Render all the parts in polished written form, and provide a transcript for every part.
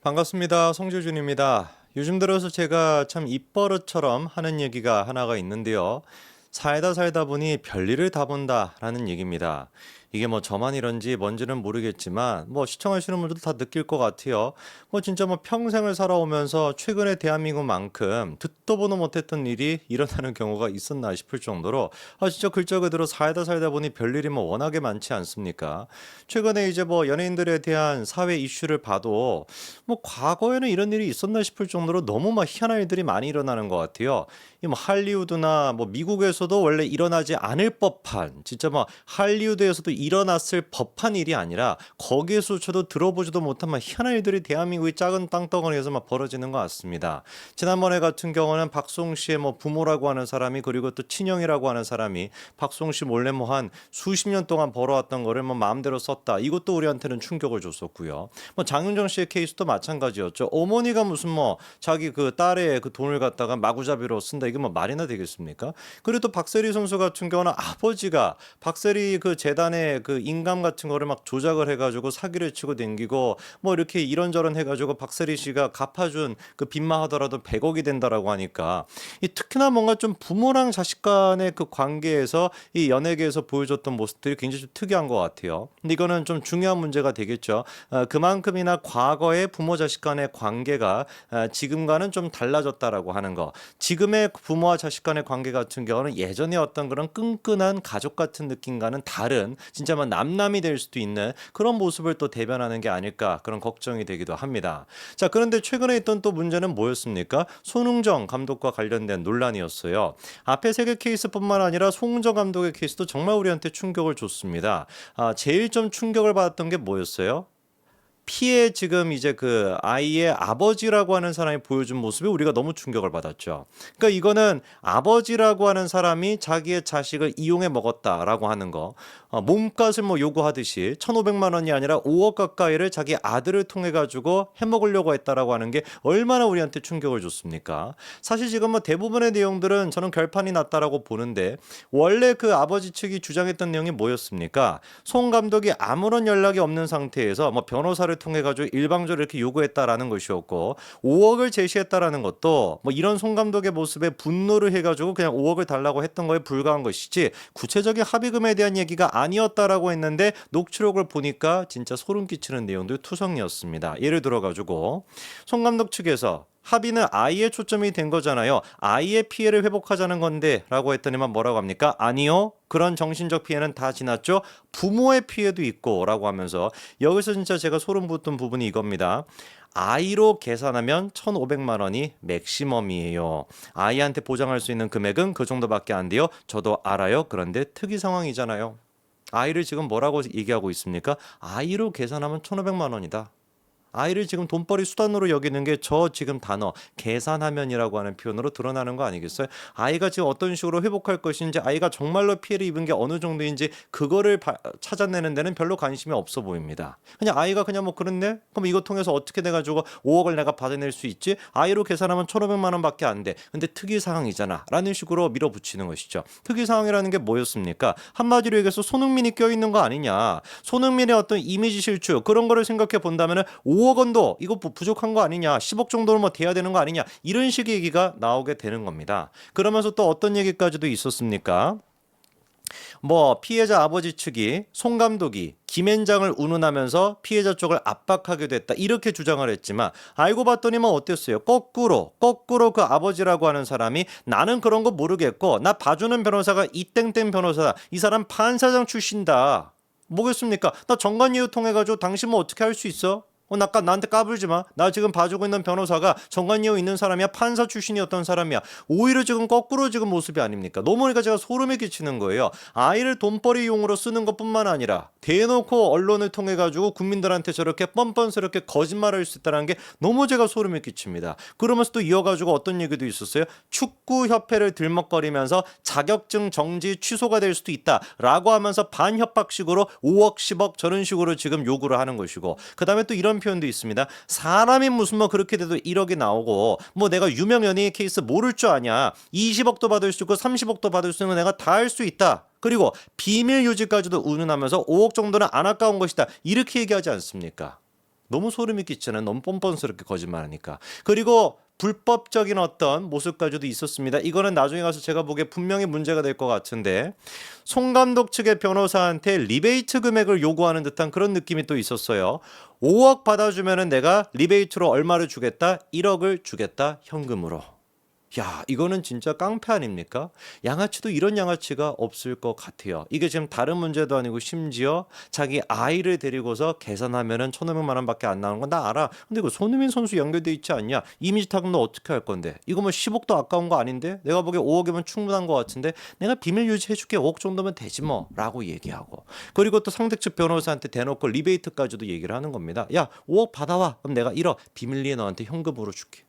반갑습니다. 송재준입니다. 요즘 들어서 제가 참 입버릇처럼 하는 얘기가 하나가 있는데요. 살다 살다 보니 별일을 다 본다라는 얘기입니다. 이게 뭐 저만 이런지 뭔지는 모르겠지만 뭐 시청하시는 분들도 다 느낄 것 같아요. 뭐 진짜 뭐 평생을 살아오면서 최근에 대한민국만큼 듣도 보도 못했던 일이 일어나는 경우가 있었나 싶을 정도로 진짜 글자 그대로 살다 살다 보니 별일이 뭐 워낙에 많지 않습니까? 최근에 이제 뭐 연예인들에 대한 사회 이슈를 봐도 뭐 과거에는 이런 일이 있었나 싶을 정도로 너무 막 희한한 일들이 많이 일어나는 것 같아요. 이 뭐 할리우드나 뭐 미국에서도 원래 일어나지 않을 법한 진짜 뭐 할리우드에서도 일어났을 법한 일이 아니라 거기에서조차도 들어보지도 못한 막 희한한 일들이 대한민국의 작은 땅덩어리에서 막 벌어지는 것 같습니다. 지난번에 같은 경우는 박송 씨의 뭐 부모라고 하는 사람이 그리고 또 친형이라고 하는 사람이 박송 씨 몰래 뭐 한 수십 년 동안 벌어왔던 거를 뭐 마음대로 썼다. 이것도 우리한테는 충격을 줬었고요. 뭐 장윤정 씨의 케이스도 마찬가지였죠. 어머니가 무슨 뭐 자기 그 딸의 그 돈을 갖다가 마구잡이로 쓴다. 이게 뭐 말이나 되겠습니까? 그리고 또 박세리 선수 같은 경우는 아버지가 박세리 그 재단의 그 인감 같은 거를 막 조작을 해가지고 사기를 치고 댕기고 뭐 이렇게 이런저런 해가지고 박세리 씨가 갚아준 그 빚만 하더라도 100억이 된다라고 하니까 이 특히나 뭔가 좀 부모랑 자식 간의 그 관계에서 이 연예계에서 보여줬던 모습들이 굉장히 좀 특이한 것 같아요. 근데 이거는 좀 중요한 문제가 되겠죠. 그만큼이나 과거의 부모 자식 간의 관계가 지금과는 좀 달라졌다라고 하는 거. 지금의 부모와 자식 간의 관계 같은 경우는 예전에 어떤 그런 끈끈한 가족 같은 느낌과는 다른 진짜 막 남남이 될 수도 있는 그런 모습을 또 대변하는 게 아닐까 그런 걱정이 되기도 합니다. 자, 그런데 최근에 있던 또 문제는 뭐였습니까? 손흥정 감독과 관련된 논란이었어요. 앞에 세 개 케이스뿐만 아니라 송정 감독의 케이스도 정말 우리한테 충격을 줬습니다. 제일 좀 충격을 받았던 게 뭐였어요? 피해 지금 이제 그 아이의 아버지라고 하는 사람이 보여준 모습에 우리가 너무 충격을 받았죠. 그러니까 이거는 아버지라고 하는 사람이 자기의 자식을 이용해 먹었다라고 하는 거. 몸값을 뭐 요구하듯이 1,500만 원이 아니라 5억 가까이를 자기 아들을 통해 가지고 해먹으려고 했다라고 하는 게 얼마나 우리한테 충격을 줬습니까? 사실 지금 뭐 대부분의 내용들은 저는 결판이 났다라고 보는데 원래 그 아버지 측이 주장했던 내용이 뭐였습니까? 송 감독이 아무런 연락이 없는 상태에서 뭐 변호사를 통해 가지고 일방적으로 이렇게 요구했다라는 것이었고 5억을 제시했다라는 것도 뭐 이런 송 감독의 모습에 분노를 해가지고 그냥 5억을 달라고 했던 거에 불과한 것이지 구체적인 합의금에 대한 얘기가 아니었다라고 했는데 녹취록을 보니까 진짜 소름 끼치는 내용들 투성이었습니다. 예를 들어 가지고 송 감독 측에서 합의는 아이의 초점이 된 거잖아요. 아이의 피해를 회복하자는 건데 라고 했더니만 뭐라고 합니까? 아니요. 그런 정신적 피해는 다 지났죠. 부모의 피해도 있고 라고 하면서 여기서 진짜 제가 소름 돋던 부분이 이겁니다. 아이로 계산하면 1,500만 원이 맥시멈이에요. 아이한테 보장할 수 있는 금액은 그 정도밖에 안 돼요. 저도 알아요. 그런데 특이 상황이잖아요. 아이를 지금 뭐라고 얘기하고 있습니까? 아이로 계산하면 1,500만 원이다. 아이를 지금 돈벌이 수단으로 여기는 게 저 지금 단어 계산하면이라고 하는 표현으로 드러나는 거 아니겠어요? 아이가 지금 어떤 식으로 회복할 것인지 아이가 정말로 피해를 입은 게 어느 정도인지 그거를 찾아내는 데는 별로 관심이 없어 보입니다. 그냥 아이가 그냥 뭐 그렇네? 그럼 이거 통해서 어떻게 돼가지고 5억을 내가 받아낼 수 있지? 아이로 계산하면 1,500만 원밖에 안 돼. 근데 특이 사항이잖아 라는 식으로 밀어붙이는 것이죠. 특이 사항이라는 게 뭐였습니까? 한마디로 얘기해서 손흥민이 껴있는 거 아니냐. 손흥민의 어떤 이미지 실추 그런 거를 생각해 본다면 5억 원도 이거 부족한 거 아니냐 10억 정도는 뭐 돼야 되는 거 아니냐 이런 식의 얘기가 나오게 되는 겁니다. 그러면서 또 어떤 얘기까지도 있었습니까? 뭐 피해자 아버지 측이 송 감독이 김앤장을 운운하면서 피해자 쪽을 압박하게 됐다 이렇게 주장을 했지만 알고 봤더니 뭐 어땠어요? 거꾸로 그 아버지라고 하는 사람이 나는 그런 거 모르겠고 나 봐주는 변호사가 이땡땡 변호사다 이 사람 판사장 출신다 뭐겠습니까? 나 정관예우 통해가지고 당신 뭐 어떻게 할 수 있어? 나한테 까불지 마. 나 지금 봐주고 있는 변호사가 정관예우 있는 사람이야. 판사 출신이었던 사람이야. 오히려 지금 거꾸로 지금 모습이 아닙니까? 너무 그러니까 제가 소름이 끼치는 거예요. 아이를 돈벌이용으로 쓰는 것뿐만 아니라 대놓고 언론을 통해 가지고 국민들한테 저렇게 뻔뻔스럽게 거짓말을 할 수 있다는 게 너무 제가 소름이 끼칩니다. 그러면서 또 이어가지고 어떤 얘기도 있었어요. 축구협회를 들먹거리면서 자격증 정지 취소가 될 수도 있다라고 하면서 반협박식으로 5억 10억 저런 식으로 지금 요구를 하는 것이고 그 다음에 또 이런 표현도 있습니다. 사람이 무슨 뭐 그렇게 돼도 1억이 나오고 뭐 내가 유명 연예인 케이스 모를 줄 아냐. 20억도 받을 수 있고 30억도 받을 수 있는 거 내가 다 할 수 있다. 그리고 비밀 유지까지도 운운하면서 5억 정도는 안 아까운 것이다. 이렇게 얘기하지 않습니까? 너무 소름이 끼치는 너무 뻔뻔스럽게 거짓말하니까. 그리고 불법적인 어떤 모습까지도 있었습니다. 이거는 나중에 가서 제가 보기에 분명히 문제가 될 것 같은데 송 감독 측의 변호사한테 리베이트 금액을 요구하는 듯한 그런 느낌이 또 있었어요. 5억 받아주면은 내가 리베이트로 얼마를 주겠다? 1억을 주겠다 현금으로. 야, 이거는 진짜 깡패 아닙니까? 양아치도 이런 양아치가 없을 것 같아요. 이게 지금 다른 문제도 아니고 심지어 자기 아이를 데리고서 계산하면은 1,500만 원밖에 안 나오는 건 나 알아. 근데 이거 손흥민 선수 연결돼 있지 않냐? 이미지 타격 너 어떻게 할 건데? 이거 뭐 10억도 아까운 거 아닌데? 내가 보기에 5억이면 충분한 것 같은데 내가 비밀 유지해줄게 5억 정도면 되지 뭐 라고 얘기하고 그리고 또 상대측 변호사한테 대놓고 리베이트까지도 얘기를 하는 겁니다. 야 5억 받아와. 그럼 내가 1억 비밀리에 너한테 현금으로 줄게.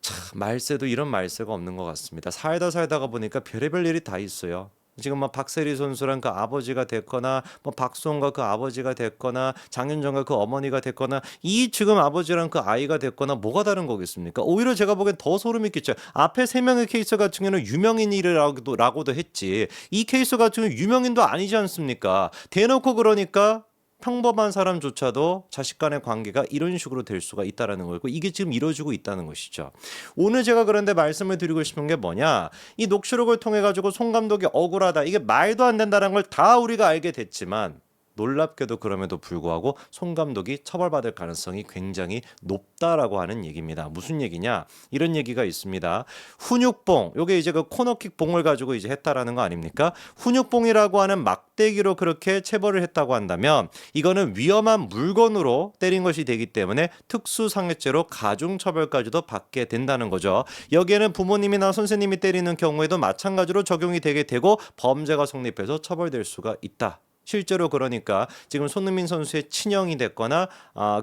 참, 말세도 이런 말세가 없는 것 같습니다. 살다가 보니까 별의별 일이 다 있어요. 지금 뭐 박세리 선수랑 그 아버지가 됐거나 뭐 박수홍과 그 아버지가 됐거나 장윤정과 그 어머니가 됐거나 이 지금 아버지랑 그 아이가 됐거나 뭐가 다른 거겠습니까? 오히려 제가 보기엔 더 소름이 끼쳐요. 앞에 세 명의 케이스 같은 경우는 유명인이라고도 했지 이 케이스 같은 경우는 유명인도 아니지 않습니까? 대놓고 그러니까 평범한 사람조차도 자식 간의 관계가 이런 식으로 될 수가 있다라는 거고 이게 지금 이루어지고 있다는 것이죠. 오늘 제가 그런데 말씀을 드리고 싶은 게 뭐냐? 이 녹취록을 통해 가지고 송 감독이 억울하다. 이게 말도 안 된다는 걸 다 우리가 알게 됐지만 놀랍게도 그럼에도 불구하고 송 감독이 처벌받을 가능성이 굉장히 높다라고 하는 얘기입니다. 무슨 얘기냐? 이런 얘기가 있습니다. 훈육봉, 요게 이제 그 코너킥 봉을 가지고 이제 했다라는 거 아닙니까? 훈육봉이라고 하는 막대기로 그렇게 체벌을 했다고 한다면 이거는 위험한 물건으로 때린 것이 되기 때문에 특수상해죄로 가중처벌까지도 받게 된다는 거죠. 여기에는 부모님이나 선생님이 때리는 경우에도 마찬가지로 적용이 되게 되고 범죄가 성립해서 처벌될 수가 있다. 실제로 그러니까 지금 손흥민 선수의 친형이 됐거나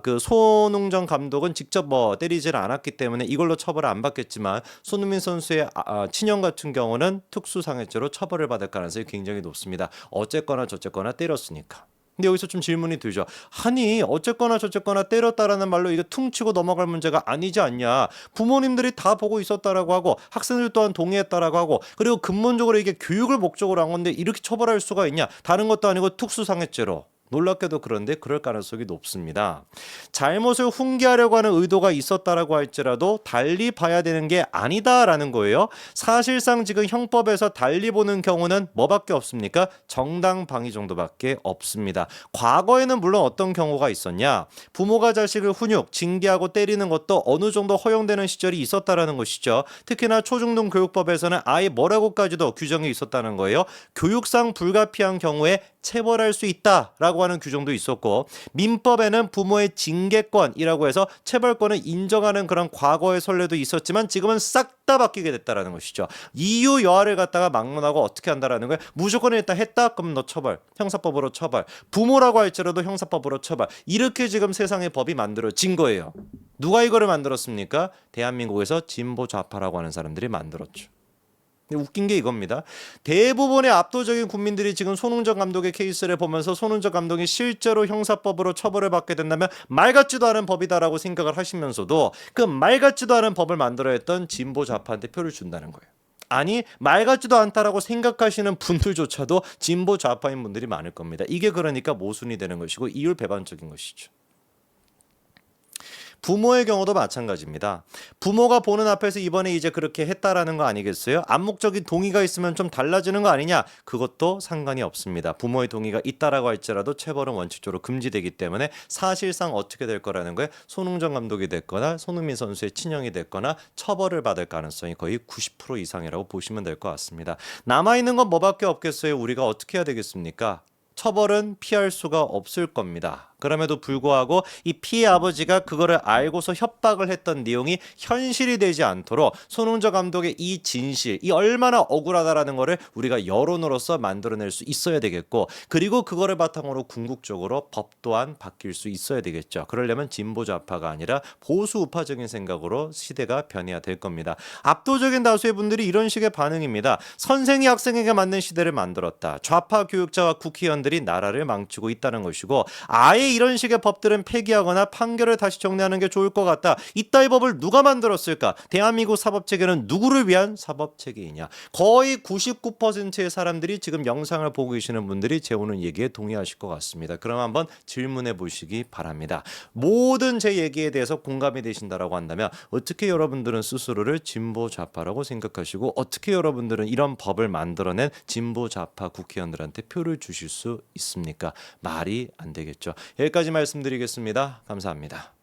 그 손흥정 감독은 직접 뭐 때리질 않았기 때문에 이걸로 처벌을 안 받겠지만 손흥민 선수의 친형 같은 경우는 특수상해죄로 처벌을 받을 가능성이 굉장히 높습니다. 어쨌거나 저쨌거나 때렸으니까. 근데 여기서 좀 질문이 들죠. 아니 어쨌거나 저쨌거나 때렸다라는 말로 이게 퉁치고 넘어갈 문제가 아니지 않냐. 부모님들이 다 보고 있었다라고 하고 학생들 또한 동의했다라고 하고 그리고 근본적으로 이게 교육을 목적으로 한 건데 이렇게 처벌할 수가 있냐. 다른 것도 아니고 특수상해죄로. 놀랍게도 그런데 그럴 가능성이 높습니다. 잘못을 훈계하려고 하는 의도가 있었다라고 할지라도 달리 봐야 되는 게 아니다라는 거예요. 사실상 지금 형법에서 달리 보는 경우는 뭐밖에 없습니까? 정당방위 정도밖에 없습니다. 과거에는 물론 어떤 경우가 있었냐? 부모가 자식을 훈육, 징계하고 때리는 것도 어느 정도 허용되는 시절이 있었다라는 것이죠. 특히나 초중등 교육법에서는 아예 뭐라고까지도 규정이 있었다는 거예요. 교육상 불가피한 경우에 체벌할 수 있다라고 하는 규정도 있었고 민법에는 부모의 징계권이라고 해서 체벌권을 인정하는 그런 과거의 선례도 있었지만 지금은 싹 다 바뀌게 됐다라는 것이죠. 이유 여하를 갖다가 막론하고 어떻게 한다라는 거예요. 무조건 일단 했다? 그럼 너 처벌. 형사법으로 처벌. 부모라고 할지라도 형사법으로 처벌. 이렇게 지금 세상의 법이 만들어진 거예요. 누가 이거를 만들었습니까? 대한민국에서 진보 좌파라고 하는 사람들이 만들었죠. 웃긴 게 이겁니다. 대부분의 압도적인 국민들이 지금 손흥정 감독의 케이스를 보면서 손흥정 감독이 실제로 형사법으로 처벌을 받게 된다면 말 같지도 않은 법이다라고 생각을 하시면서도 그 말 같지도 않은 법을 만들어야 했던 진보 좌파한테 표를 준다는 거예요. 아니 말 같지도 않다라고 생각하시는 분들조차도 진보 좌파인 분들이 많을 겁니다. 이게 그러니까 모순이 되는 것이고 이율배반적인 것이죠. 부모의 경우도 마찬가지입니다. 부모가 보는 앞에서 이번에 이제 그렇게 했다라는 거 아니겠어요? 암묵적인 동의가 있으면 좀 달라지는 거 아니냐? 그것도 상관이 없습니다. 부모의 동의가 있다라고 할지라도 체벌은 원칙적으로 금지되기 때문에 사실상 어떻게 될 거라는 거예요? 손흥정 감독이 됐거나 손흥민 선수의 친형이 됐거나 처벌을 받을 가능성이 거의 90% 이상이라고 보시면 될 것 같습니다. 남아있는 건 뭐밖에 없겠어요? 우리가 어떻게 해야 되겠습니까? 처벌은 피할 수가 없을 겁니다. 그럼에도 불구하고 이 피해 아버지가 그거를 알고서 협박을 했던 내용이 현실이 되지 않도록 손흥정 감독의 이 진실, 이 얼마나 억울하다라는 거를 우리가 여론으로서 만들어낼 수 있어야 되겠고 그리고 그거를 바탕으로 궁극적으로 법 또한 바뀔 수 있어야 되겠죠. 그러려면 진보 좌파가 아니라 보수 우파적인 생각으로 시대가 변해야 될 겁니다. 압도적인 다수의 분들이 이런 식의 반응입니다. 선생이 학생에게 맞는 시대를 만들었다. 좌파 교육자와 국회의원들이 나라를 망치고 있다는 것이고 아예 아예 이런 식의 법들은 폐기하거나 판결을 다시 정리하는 게 좋을 것 같다. 이따위 법을 누가 만들었을까? 대한민국 사법체계는 누구를 위한 사법체계이냐? 거의 99%의 사람들이 지금 영상을 보고 계시는 분들이 제 오늘 얘기에 동의하실 것 같습니다. 그럼 한번 질문해 보시기 바랍니다. 모든 제 얘기에 대해서 공감이 되신다라고 한다면 어떻게 여러분들은 스스로를 진보 좌파라고 생각하시고 어떻게 여러분들은 이런 법을 만들어낸 진보 좌파 국회의원들한테 표를 주실 수 있습니까? 말이 안 되겠죠. 여기까지 말씀드리겠습니다. 감사합니다.